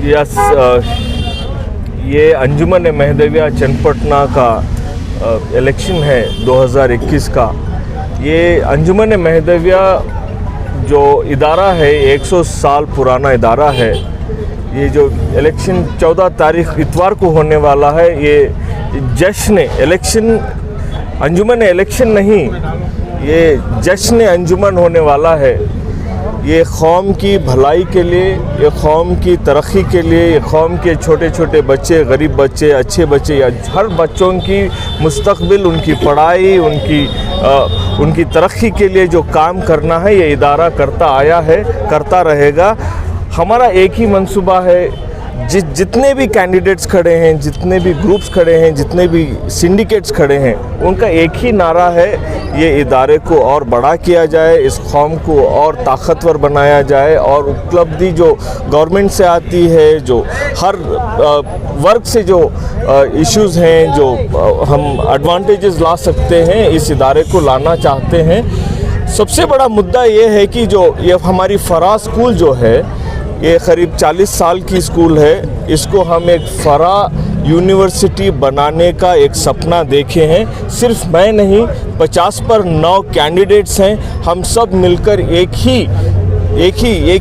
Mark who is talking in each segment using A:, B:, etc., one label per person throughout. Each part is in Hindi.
A: यस, ये अंजुमन महदविया चन्नपटना का इलेक्शन है 2021 का। ये अंजुमन महदविया जो इदारा है 100 साल पुराना इदारा है। ये जो इलेक्शन 14 तारीख इतवार को होने वाला है, ये जश्न इलेक्शन, अंजुमन इलेक्शन नहीं, ये जश्न अंजुमन होने वाला है। ये कौम की भलाई के लिए, ये कौम की तरक्की के लिए, ये कौम के छोटे छोटे बच्चे, गरीब बच्चे, अच्छे बच्चे, हर बच्चों की मुस्तकबिल, उनकी पढ़ाई, उनकी तरक्की के लिए जो काम करना है ये इदारा करता आया है, करता रहेगा। हमारा एक ही मंसूबा है, जितने भी कैंडिडेट्स खड़े हैं, जितने भी ग्रुप्स खड़े हैं, जितने भी सिंडिकेट्स खड़े हैं, उनका एक ही नारा है, ये इदारे को और बड़ा किया जाए, इस कौम को और ताकतवर बनाया जाए, और उपलब्धि जो गवर्नमेंट से आती है, जो हर वर्ग से जो इश्यूज़ हैं, जो हम एडवांटेजेस ला सकते हैं, इस इदारे को लाना चाहते हैं। सबसे बड़ा मुद्दा ये है कि जो ये हमारी फरा स्कूल जो है, ये करीब 40 साल की स्कूल है, इसको हम एक फरा यूनिवर्सिटी बनाने का एक सपना देखे हैं। सिर्फ मैं नहीं, 50 पर 9 कैंडिडेट्स हैं। हम सब मिलकर एक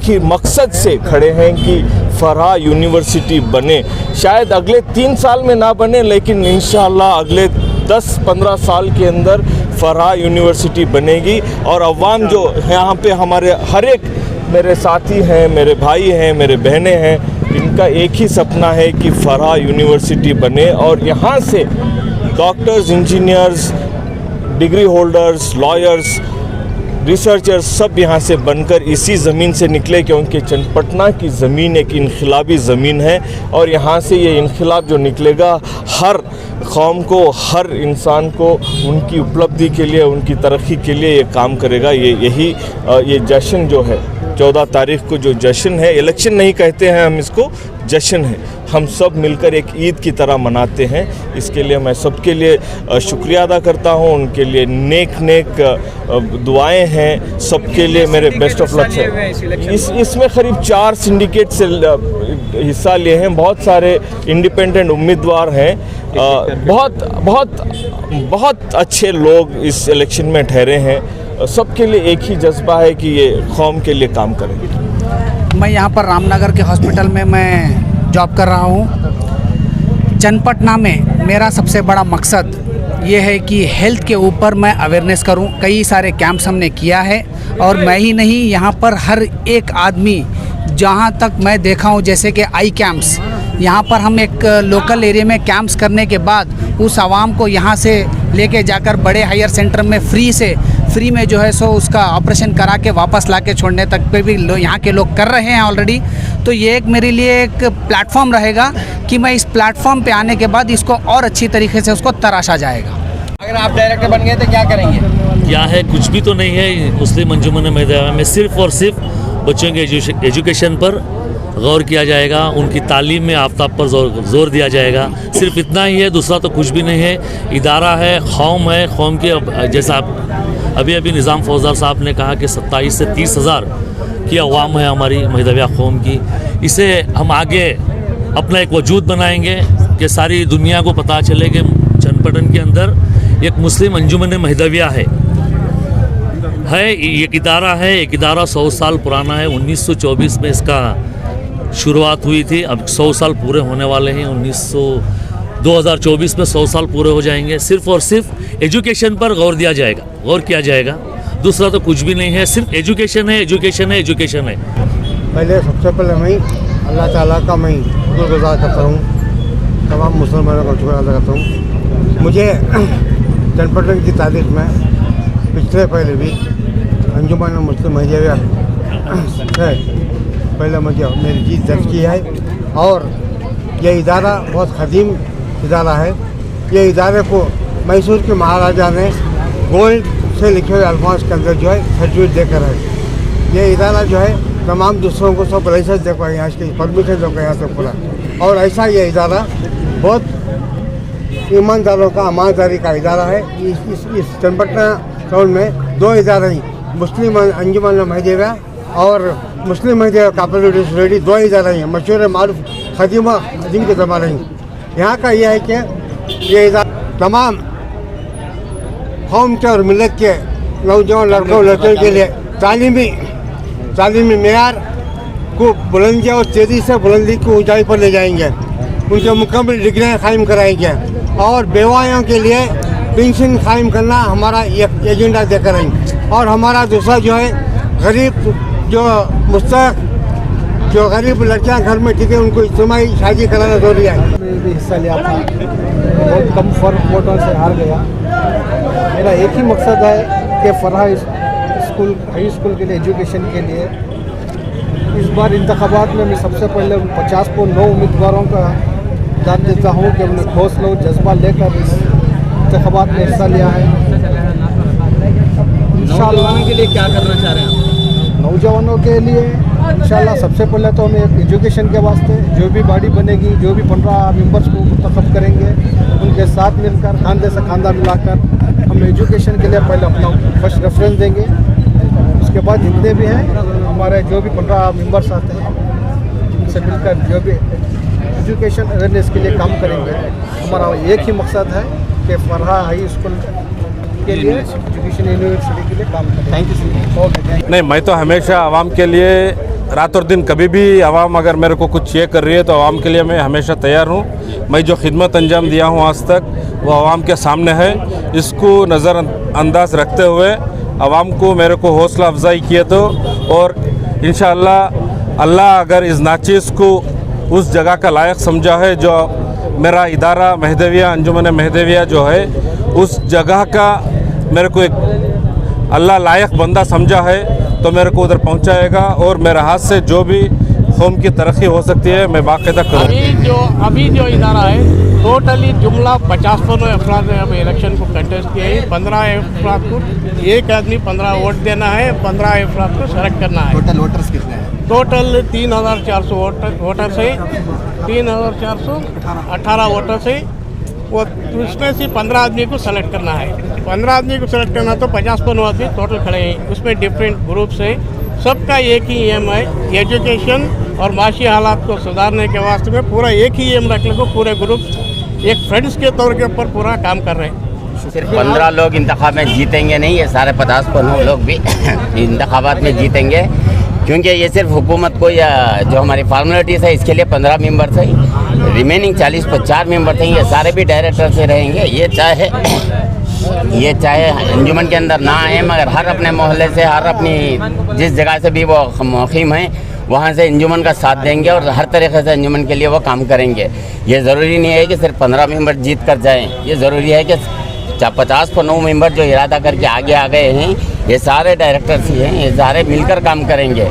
A: ही मकसद से खड़े हैं कि फरा यूनिवर्सिटी बने। शायद अगले 3 साल में ना बने, लेकिन इंशाअल्लाह अगले 10-15 साल के अंदर फरा यूनिवर्सिटी बनेगी। और अवाम जो यहाँ पे हमारे हर एक मेरे साथी हैं, मेरे भाई हैं, मेरे बहनें हैं, इनका एक ही सपना है कि फरा यूनिवर्सिटी बने और यहाँ से doctors, engineers, degree holders, lawyers, researchers सब यहाँ से बनकर इसी ज़मीन से निकले, क्योंकि चन्नपटना की ज़मीन एक इनकलाबी ज़मीन है और यहाँ से ये इनकलाब जो निकलेगा हर कौम को, हर इंसान को उनकी उपलब्धि के लिए, उनकी तरक्की के लिए ये काम करेगा। ये जश्न जो है 14 तारीख को जो जश्न है, इलेक्शन नहीं कहते हैं हम इसको, जश्न है, हम सब मिलकर एक ईद की तरह मनाते हैं। इसके लिए मैं सबके लिए शुक्रिया अदा करता हूं, उनके लिए नेक दुआएं हैं, सबके लिए मेरे बेस्ट ऑफ लक है। इसमें करीब 4 सिंडिकेट से हिस्सा लिए हैं, बहुत सारे इंडिपेंडेंट उम्मीदवार हैं, बहुत अच्छे लोग इस इलेक्शन में ठहरे हैं। सबके लिए एक ही जज्बा है कि ये कौम के लिए काम करेंगे।
B: मैं यहाँ पर रामनगर के हॉस्पिटल में मैं जॉब कर रहा हूँ। चन्नपटना में मेरा सबसे बड़ा मकसद ये है कि हेल्थ के ऊपर मैं अवेयरनेस करूँ। कई सारे कैंप्स हमने किया है और मैं ही नहीं, यहाँ पर हर एक आदमी, जहाँ तक मैं देखा हूँ, जैसे कि आई कैंप्स, यहाँ पर हम एक लोकल एरिया में कैंप्स करने के बाद उस आवाम को यहाँ से लेके जाकर बड़े हायर सेंटर में फ्री में जो है सो उसका ऑपरेशन करा के वापस ला के छोड़ने तक पे भी यहाँ के लोग कर रहे हैं ऑलरेडी। तो ये एक मेरे लिए एक प्लेटफॉर्म रहेगा कि मैं इस प्लेटफॉर्म पे आने के बाद इसको और अच्छी तरीके से उसको तराशा जाएगा।
C: अगर आप डायरेक्टर बन गए तो क्या करेंगे?
D: क्या है, कुछ भी तो नहीं है। मुस्लिम अंजुमन महदविया में सिर्फ और सिर्फ बच्चों के एजुकेशन पर गौर किया जाएगा, उनकी तालीम में आफ्ताब पर जोर दिया जाएगा। सिर्फ इतना ही है, दूसरा तो कुछ भी नहीं है। इदारा है, कौम के, जैसा अभी निज़ाम फौजदार साहब ने कहा कि 27 से 30 हज़ार की अवाम है हमारी महदविया कौम की। इसे हम आगे अपना एक वजूद बनाएंगे कि सारी दुनिया को पता चले कि चन्नपटन के अंदर एक मुस्लिम अंजुमन महदविया है। एक इदारा 100 साल पुराना है। 1924 में इसका शुरुआत हुई थी। अब 100 साल पूरे होने वाले हैं। 2024 में 100 साल पूरे हो जाएंगे। सिर्फ और सिर्फ एजुकेशन पर गौर किया जाएगा। दूसरा तो कुछ भी नहीं है, सिर्फ एजुकेशन है।
E: पहले सबसे पहले मैं अल्लाह ताला का मैं शुक्रगुज़ार करता हूँ, तमाम मुसलमानों का शुक्र अदा करता हूँ। मुझे चन्नपटन की तारीख में पिछले पहले भी अंजुमन मुस्लिम महदविया है, पहले मुझे मेरी जीत दर्ज की है। और ये इदारा बहुत क़दीम इदारा है। ये इदारे को मैसूर के महाराजा ने गोल्ड से लिखे हुए अल्फाज के अंदर जो है सर्टिफिकेट देकर है। ये इदारा जो है तमाम दूसरों को सब लाइसेंस देखो, यहाँ की परमिशन देखो, यहाँ से पूरा। और ऐसा ये इदारा बहुत ईमानदारों का, ईमानदारी का इदारा है। इस चन्नपटना टाउन में 2 इदारे, मुस्लिम अंजुमन महदविया और मुस्लिम महिला कापरेटिव सोसाइटी 2 ही इदारा हैं, मशहूर मारूफ खदीमा खदीम के ज़माना ही। यहाँ का यह है कि ये इदारा तमाम कौम के और मिलत के नौजवान लड़कों लड़कियों के लिए तालीमी मेयार को बुलंदी और तेज़ी से बुलंदी की ऊंचाई पर ले जाएंगे, उनके मुकम्मल डिग्रियाँ कायम कराएंगे और बेवाओं के लिए पेंशन कायम करना हमारा एक एजेंडा देकर आएंगे। और हमारा दूसरा जो है गरीब जो गरीब लड़कियां घर में ठीक है उनको इज्तिमाई शादी कराना जरूरी है।
F: मैं भी हिस्सा लिया था, बहुत कम फर्क वोटों से हार गया। मेरा एक ही मकसद है कि फरहा स्कूल हाई स्कूल के लिए एजुकेशन के लिए इस बार इंतखाबात में मैं सबसे पहले 50 को 9 उम्मीदवारों का दाद देता हूँ कि उन्हें हौसला और जज्बा लेकर इस इंतखाबात में हिस्सा लिया है।
C: नौजवानों के लिए क्या करना चाह रहे हैं आप?
F: नौजवानों के लिए इंशाल्लाह सबसे पहले तो हमें एजुकेशन के वास्ते जो भी बॉडी बनेगी, जो भी 15 मेंबर्स को मुंतखब करेंगे, उनके साथ मिलकर खांधे से खांधा मिलाकर हम एजुकेशन के लिए पहले अपना फर्स्ट रेफरेंस देंगे। उसके बाद जितने भी हैं हमारे जो भी 15 मेंबर्स आते हैं उनसे मिलकर जो भी एजुकेशन अवेयरनेस के लिए काम करेंगे। हमारा एक ही मकसद है कि फरहा हाई स्कूल के लिए एजुकेशन यूनिवर्सिटी के लिए काम करें। Thank you sir. ओके।
G: नहीं, मैं तो हमेशा आवाम के लिए रात और दिन कभी भी आवाम अगर मेरे को कुछ ये कर रही है तो आवाम के लिए मैं हमेशा तैयार हूँ। मैं जो खिदमत अंजाम दिया हूँ आज तक वो आवाम के सामने है। इसको नज़रअंदाज रखते हुए आवाम को मेरे को हौसला अफजाई किए तो और इंशाअल्लाह अल्लाह अगर इस नाचीज़ को उस जगह का लायक समझा है जो मेरा इदारा महदेविया अंजुमन महदेविया जो है उस जगह का मेरे को एक अल्लाह लायक बंदा समझा है तो मेरे को उधर पहुंचाएगा और मेरे हाथ से जो भी कौम की तरक्की हो सकती है मैं बाकायदा करूँगा।
H: अभी जो इदारा है टोटली जुमला 50 अफराद ने हम इलेक्शन को कंटेस्ट किए हैं। 15 अफराद को एक आदमी 15 वोट देना है, 15 अफराद को सेलेक्ट करना है।
C: टोटल वोटर्स कितने हैं?
H: टोटल 3400 वोटर्स है, 3418 वोटर्स है। वो उसमें से 15 आदमी को सेलेक्ट करना है। 15 आदमी को सेलेक्ट करना तो 50 आदमी टोटल खड़े हैं। उसमें डिफरेंट ग्रुप्स है, सबका एक ही एम है एजुकेशन और माशी हालात को सुधारने के वास्ते में पूरा एक ही एम रखने को पूरे ग्रुप एक फ्रेंड्स के तौर के ऊपर पूरा काम कर रहे हैं।
I: सिर्फ 15 लोग इंतखाब में जीतेंगे नहीं, ये सारे 50 लोग भी इंतखाबात में जीतेंगे, क्योंकि ये सिर्फ हुकूमत को या जो हमारी फॉर्मेलिटीज़ है इसके लिए 15 मेंबर थे, रिमेनिंग 40 मेंबर थे, ये सारे भी डायरेक्टर से रहेंगे। ये चाहे अंजुमन के अंदर ना आए मगर हर अपने मोहल्ले से हर अपनी जिस जगह से भी वो मुक़ीम हैं वहाँ से अंजुमन का साथ देंगे और हर तरीक़े से अंजुमन के लिए वो काम करेंगे। ये ज़रूरी नहीं है कि सिर्फ 15 मेंबर जीत कर जाएँ, ये ज़रूरी है कि 50 को 9 मेंबर जो इरादा करके आगे आ गए हैं ये सारे डायरेक्टर्स ही हैं, ये सारे मिलकर काम करेंगे।